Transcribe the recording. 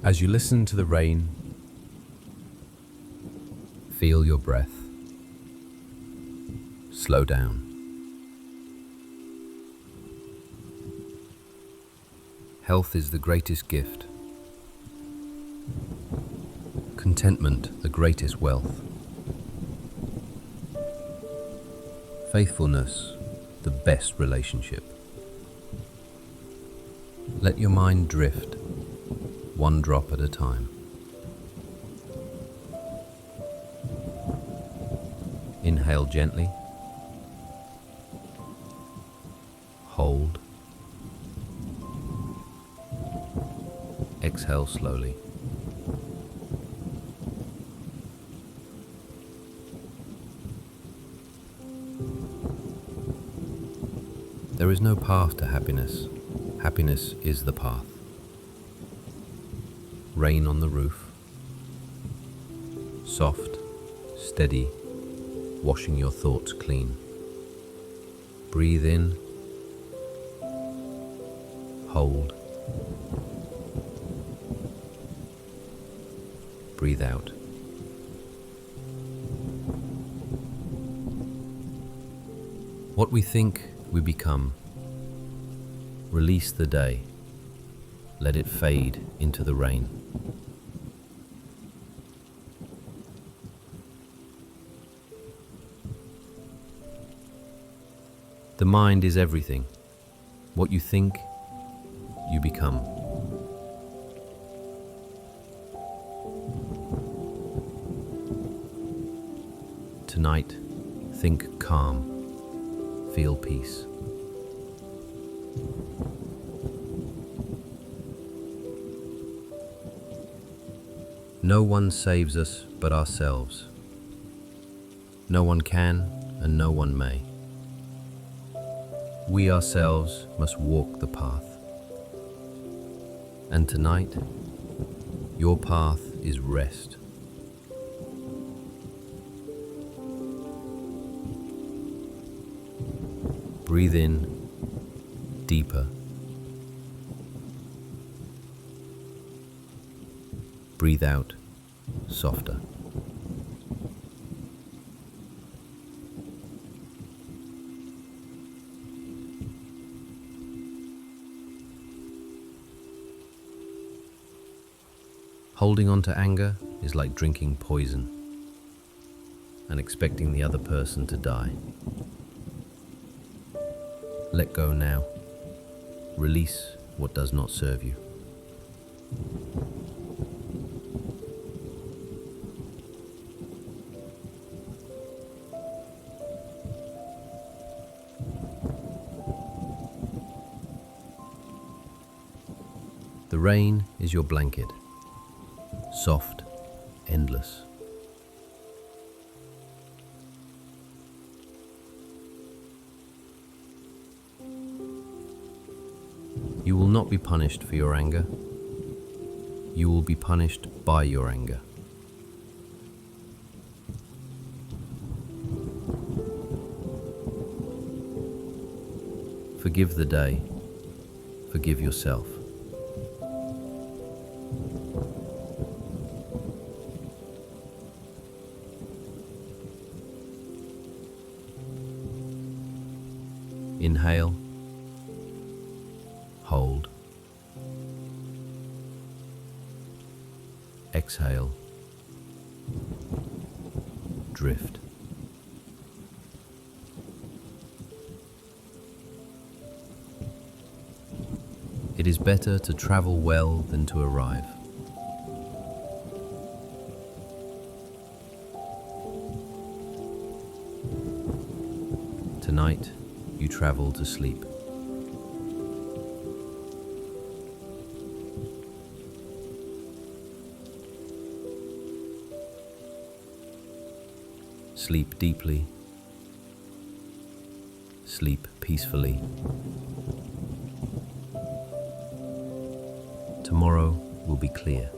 As you listen to the rain, feel your breath. Slow down. Health is the greatest gift. Contentment, the greatest wealth. Faithfulness, the best relationship. Let your mind drift, one drop at a time. Inhale gently. Hold. Exhale slowly. There is no path to happiness. Happiness is the path. Rain on the roof. Soft, steady, washing your thoughts clean. Breathe in. Hold. Breathe out. What we think, we become. Release the day. Let it fade into the rain. The mind is everything. What you think, you become. Tonight, think calm. Feel peace. No one saves us but ourselves. No one can and no one may. We ourselves must walk the path. And tonight, your path is rest. Breathe in deeper. Breathe out softer. Holding on to anger is like drinking poison and expecting the other person to die. Let go now. Release what does not serve you. The rain is your blanket, soft, endless. You will not be punished for your anger. You will be punished by your anger. Forgive the day. Forgive yourself. Inhale. Hold. Exhale. Drift. It is better to travel well than to arrive. Tonight, you travel to sleep. Sleep deeply. Sleep peacefully. Tomorrow will be clear.